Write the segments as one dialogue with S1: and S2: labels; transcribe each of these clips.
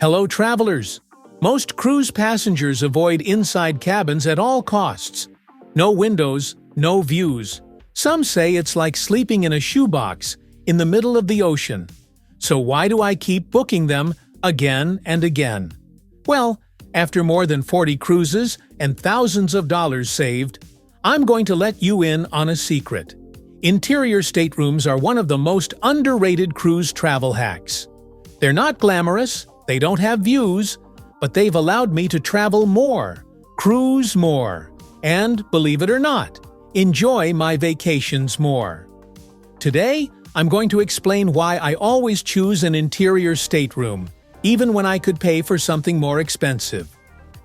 S1: Hello, travelers! Most cruise passengers avoid inside cabins at all costs. No windows, no views. Some say it's like sleeping in a shoebox in the middle of the ocean. So why do I keep booking them again and again? Well, after more than 40 cruises and thousands of dollars saved, I'm going to let you in on a secret. Interior staterooms are one of the most underrated cruise travel hacks. They're not glamorous, they don't have views, but they've allowed me to travel more, cruise more, and, believe it or not, enjoy my vacations more. Today, I'm going to explain why I always choose an interior stateroom, even when I could pay for something more expensive.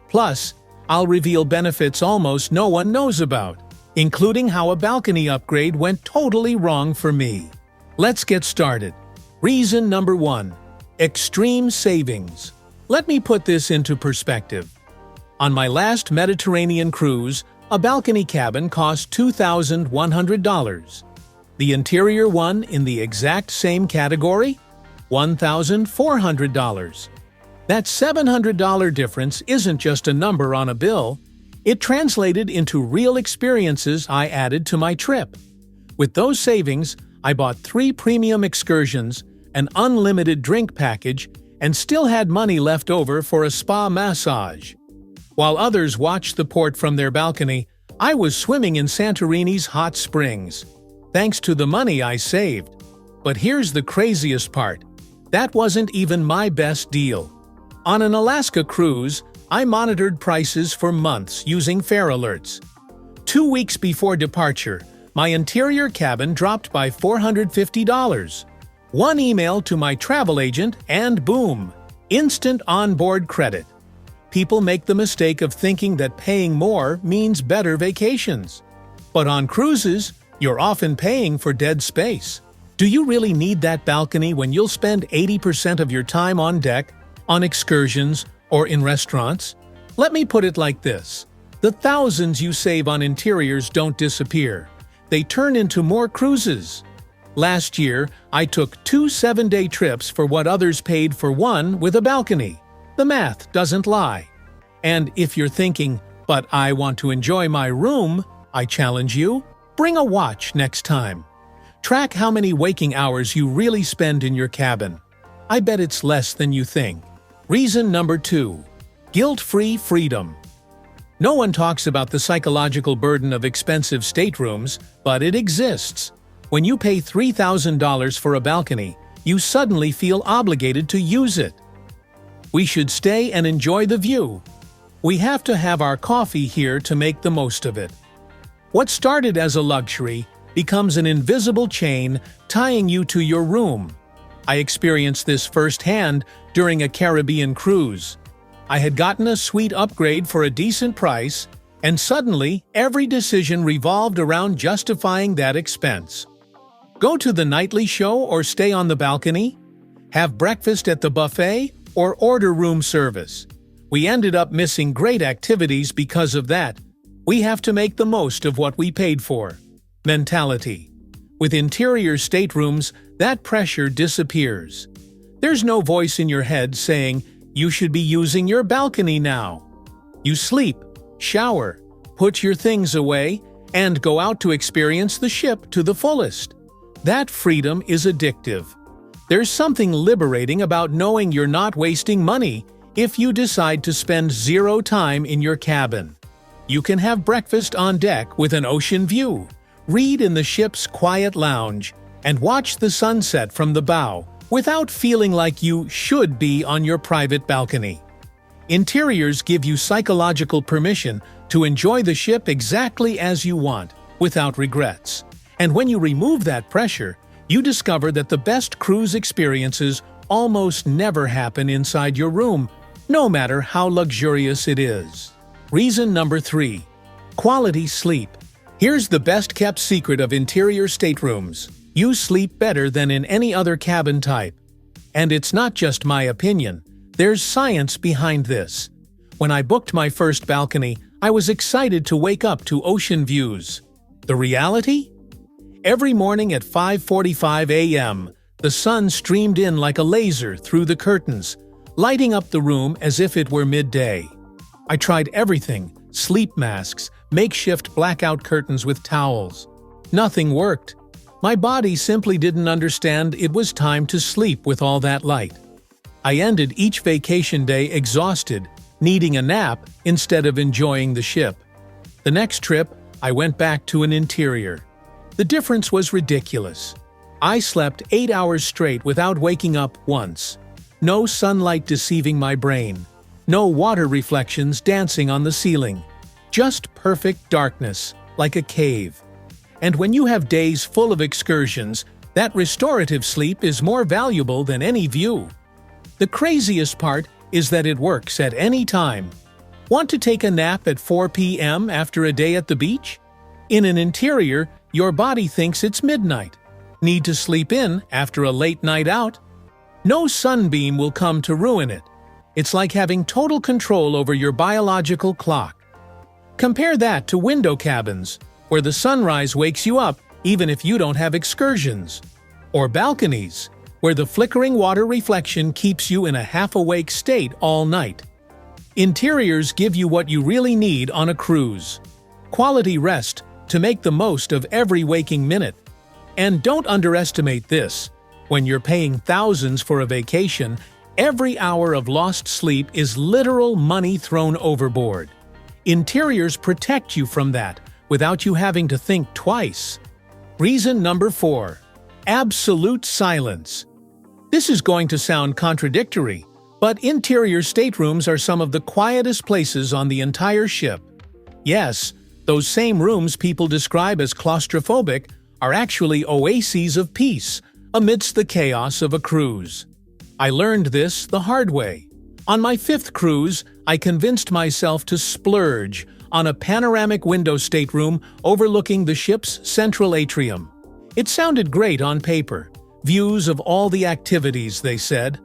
S1: Plus, I'll reveal benefits almost no one knows about, including how a balcony upgrade went totally wrong for me. Let's get started. Reason number 1. Extreme savings. Let me put this into perspective. On my last Mediterranean cruise, a balcony cabin cost $2,100. The interior one in the exact same category? $1,400. That $700 difference isn't just a number on a bill. It translated into real experiences I added to my trip. With those savings, I bought 3 premium excursions, an unlimited drink package, and still had money left over for a spa massage. While others watched the port from their balcony, I was swimming in Santorini's hot springs, thanks to the money I saved. But here's the craziest part. That wasn't even my best deal. On an Alaska cruise, I monitored prices for months using fare alerts. 2 weeks before departure, my interior cabin dropped by $450. One email to my travel agent and boom, instant onboard credit. People make the mistake of thinking that paying more means better vacations. But on cruises, you're often paying for dead space. Do you really need that balcony when you'll spend 80% of your time on deck, on excursions, or in restaurants? Let me put it like this. The thousands you save on interiors don't disappear. They turn into more cruises. Last year, I took 2 7-day trips for what others paid for one with a balcony. The math doesn't lie. And if you're thinking, but I want to enjoy my room, I challenge you, bring a watch next time. Track how many waking hours you really spend in your cabin. I bet it's less than you think. Reason number 2. Guilt-free freedom. No one talks about the psychological burden of expensive staterooms, but it exists. When you pay $3,000 for a balcony, you suddenly feel obligated to use it. We should stay and enjoy the view. We have to have our coffee here to make the most of it. What started as a luxury becomes an invisible chain tying you to your room. I experienced this firsthand during a Caribbean cruise. I had gotten a suite upgrade for a decent price, and suddenly every decision revolved around justifying that expense. Go to the nightly show or stay on the balcony? Have breakfast at the buffet or order room service? We ended up missing great activities because of that. We have to make the most of what we paid for. Mentality. With interior staterooms, that pressure disappears. There's no voice in your head saying, you should be using your balcony now. You sleep, shower, put your things away, and go out to experience the ship to the fullest. That freedom is addictive. There's something liberating about knowing you're not wasting money if you decide to spend 0 time in your cabin. You can have breakfast on deck with an ocean view, read in the ship's quiet lounge, and watch the sunset from the bow without feeling like you should be on your private balcony. Interiors give you psychological permission to enjoy the ship exactly as you want, without regrets. And when you remove that pressure, you discover that the best cruise experiences almost never happen inside your room, no matter how luxurious it is. Reason number 3. Quality sleep. Here's the best-kept secret of interior staterooms. You sleep better than in any other cabin type. And it's not just my opinion. There's science behind this. When I booked my first balcony, I was excited to wake up to ocean views. The reality? Every morning at 5:45 a.m., the sun streamed in like a laser through the curtains, lighting up the room as if it were midday. I tried everything: sleep masks, makeshift blackout curtains with towels. Nothing worked. My body simply didn't understand it was time to sleep with all that light. I ended each vacation day exhausted, needing a nap instead of enjoying the ship. The next trip, I went back to an interior. The difference was ridiculous. I slept 8 hours straight without waking up once. No sunlight deceiving my brain. No water reflections dancing on the ceiling. Just perfect darkness, like a cave. And when you have days full of excursions, that restorative sleep is more valuable than any view. The craziest part is that it works at any time. Want to take a nap at 4 p.m. after a day at the beach? In an interior, your body thinks it's midnight. Need to sleep in after a late night out? No sunbeam will come to ruin it. It's like having total control over your biological clock. Compare that to window cabins, where the sunrise wakes you up even if you don't have excursions. Or balconies, where the flickering water reflection keeps you in a half-awake state all night. Interiors give you what you really need on a cruise: quality rest to make the most of every waking minute. And don't underestimate this: when you're paying thousands for a vacation, every hour of lost sleep is literal money thrown overboard. Interiors protect you from that without you having to think twice. Reason number 4: absolute silence. This is going to sound contradictory, but interior staterooms are some of the quietest places on the entire ship. Yes, those same rooms people describe as claustrophobic are actually oases of peace amidst the chaos of a cruise. I learned this the hard way. On my 5th cruise, I convinced myself to splurge on a panoramic window stateroom overlooking the ship's central atrium. It sounded great on paper. Views of all the activities, they said.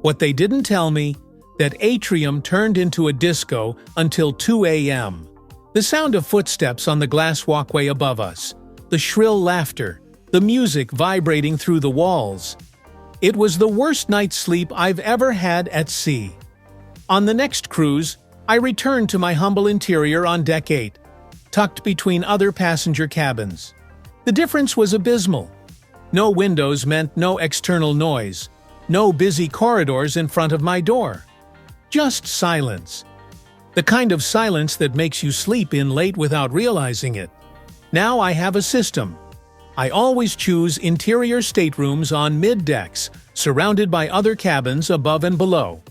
S1: What they didn't tell me, that atrium turned into a disco until 2 a.m. The sound of footsteps on the glass walkway above us, the shrill laughter, the music vibrating through the walls. It was the worst night's sleep I've ever had at sea. On the next cruise, I returned to my humble interior on Deck 8, tucked between other passenger cabins. The difference was abysmal. No windows meant no external noise, no busy corridors in front of my door. Just silence. The kind of silence that makes you sleep in late without realizing it. Now I have a system. I always choose interior staterooms on mid-decks, surrounded by other cabins above and below.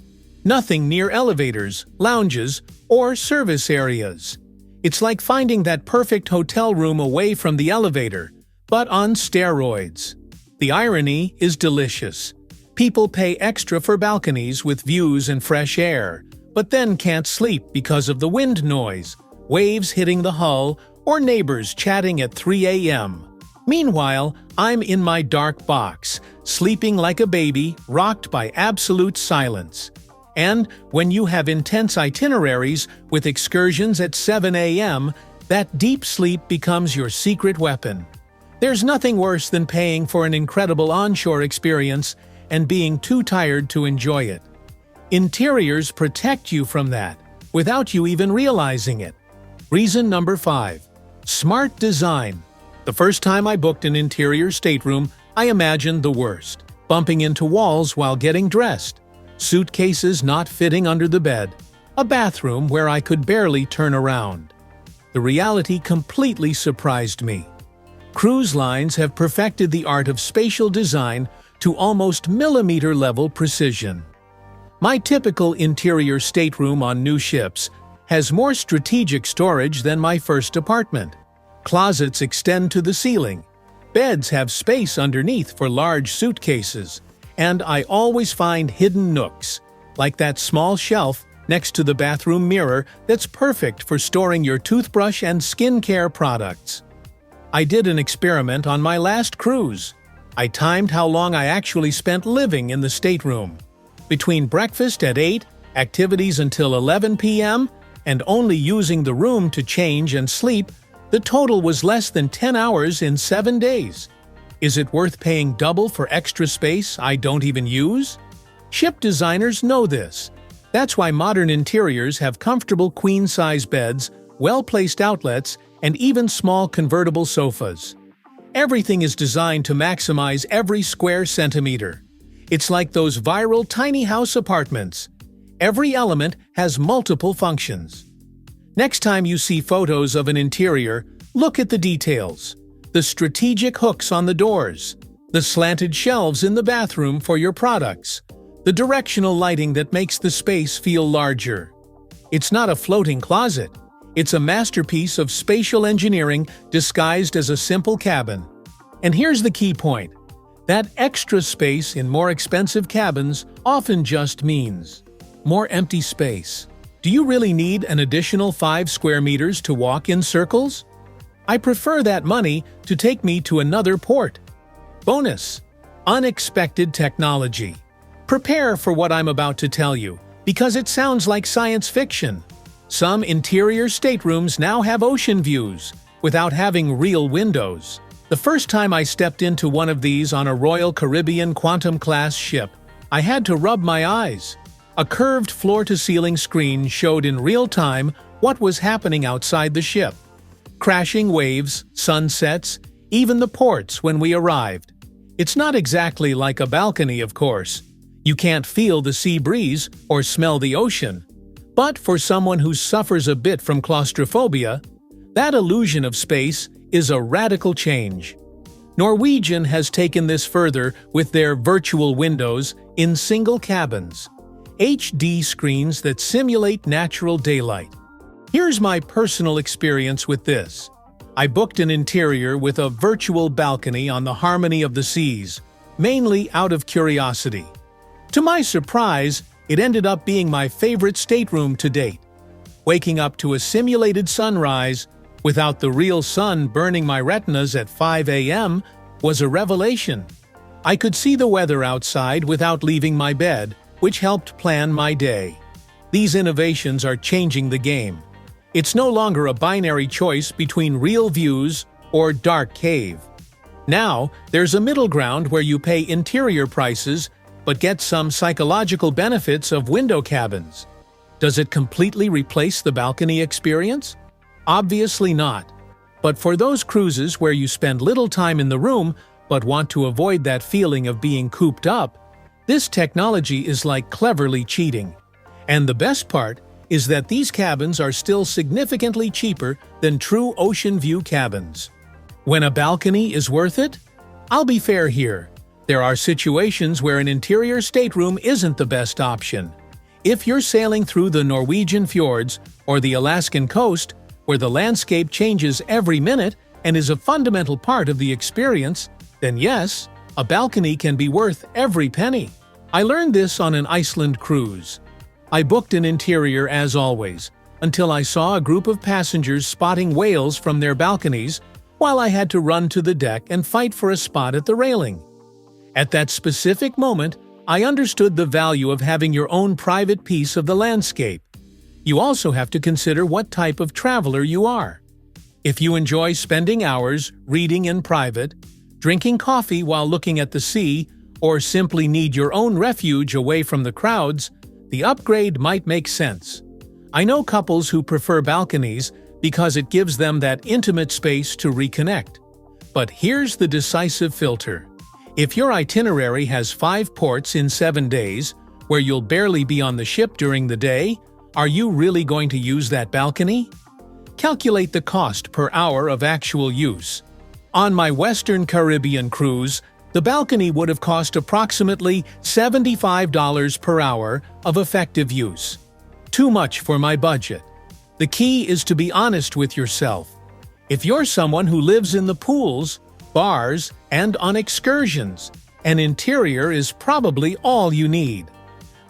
S1: Nothing near elevators, lounges, or service areas. It's like finding that perfect hotel room away from the elevator, but on steroids. The irony is delicious. People pay extra for balconies with views and fresh air, but then can't sleep because of the wind noise, waves hitting the hull, or neighbors chatting at 3 a.m. Meanwhile, I'm in my dark box, sleeping like a baby, rocked by absolute silence. And when you have intense itineraries with excursions at 7 a.m., that deep sleep becomes your secret weapon. There's nothing worse than paying for an incredible onshore experience and being too tired to enjoy it. Interiors protect you from that, without you even realizing it. Reason number 5: smart design. The first time I booked an interior stateroom, I imagined the worst: bumping into walls while getting dressed, suitcases not fitting under the bed, a bathroom where I could barely turn around. The reality completely surprised me. Cruise lines have perfected the art of spatial design to almost millimeter-level precision. My typical interior stateroom on new ships has more strategic storage than my first apartment. Closets extend to the ceiling, beds have space underneath for large suitcases, and I always find hidden nooks, like that small shelf next to the bathroom mirror that's perfect for storing your toothbrush and skincare products. I did an experiment on my last cruise. I timed how long I actually spent living in the stateroom. Between breakfast at 8, activities until 11 p.m., and only using the room to change and sleep, the total was less than 10 hours in 7 days. Is it worth paying double for extra space I don't even use? Ship designers know this. That's why modern interiors have comfortable queen-size beds, well-placed outlets, and even small convertible sofas. Everything is designed to maximize every square centimeter. It's like those viral tiny house apartments. Every element has multiple functions. Next time you see photos of an interior, look at the details. The strategic hooks on the doors, the slanted shelves in the bathroom for your products, the directional lighting that makes the space feel larger. It's not a floating closet. It's a masterpiece of spatial engineering disguised as a simple cabin. And here's the key point. That extra space in more expensive cabins often just means more empty space. Do you really need an additional 5 square meters to walk in circles? I prefer that money to take me to another port. Bonus: unexpected technology. Prepare for what I'm about to tell you, because it sounds like science fiction. Some interior staterooms now have ocean views, without having real windows. The first time I stepped into one of these on a Royal Caribbean Quantum-class ship, I had to rub my eyes. A curved floor-to-ceiling screen showed in real time what was happening outside the ship. Crashing waves, sunsets, even the ports when we arrived. It's not exactly like a balcony, of course. You can't feel the sea breeze or smell the ocean. But for someone who suffers a bit from claustrophobia, that illusion of space is a radical change. Norwegian has taken this further with their virtual windows in single cabins, HD screens that simulate natural daylight. Here's my personal experience with this. I booked an interior with a virtual balcony on the Harmony of the Seas, mainly out of curiosity. To my surprise, it ended up being my favorite stateroom to date. Waking up to a simulated sunrise without the real sun burning my retinas at 5 a.m. was a revelation. I could see the weather outside without leaving my bed, which helped plan my day. These innovations are changing the game. It's no longer a binary choice between real views or dark cave. Now, there's a middle ground where you pay interior prices but get some psychological benefits of window cabins. Does it completely replace the balcony experience? Obviously not. But for those cruises where you spend little time in the room but want to avoid that feeling of being cooped up, this technology is like cleverly cheating. And the best part is that these cabins are still significantly cheaper than true ocean view cabins. When a balcony is worth it? I'll be fair here. There are situations where an interior stateroom isn't the best option. If you're sailing through the Norwegian fjords or the Alaskan coast, where the landscape changes every minute and is a fundamental part of the experience, then yes, a balcony can be worth every penny. I learned this on an Iceland cruise. I booked an interior as always, until I saw a group of passengers spotting whales from their balconies while I had to run to the deck and fight for a spot at the railing. At that specific moment, I understood the value of having your own private piece of the landscape. You also have to consider what type of traveler you are. If you enjoy spending hours reading in private, drinking coffee while looking at the sea, or simply need your own refuge away from the crowds, the upgrade might make sense. I know couples who prefer balconies because it gives them that intimate space to reconnect. But here's the decisive filter. If your itinerary has 5 ports in 7 days, where you'll barely be on the ship during the day, are you really going to use that balcony? Calculate the cost per hour of actual use. On my Western Caribbean cruise, the balcony would have cost approximately $75 per hour of effective use. Too much for my budget. The key is to be honest with yourself. If you're someone who lives in the pools, bars, and on excursions, an interior is probably all you need.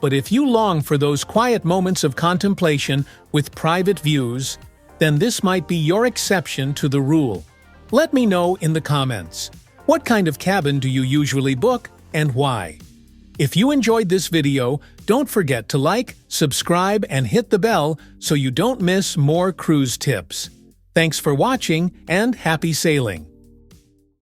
S1: But if you long for those quiet moments of contemplation with private views, then this might be your exception to the rule. Let me know in the comments. What kind of cabin do you usually book and why? If you enjoyed this video, don't forget to like, subscribe, and hit the bell so you don't miss more cruise tips. Thanks for watching and happy sailing!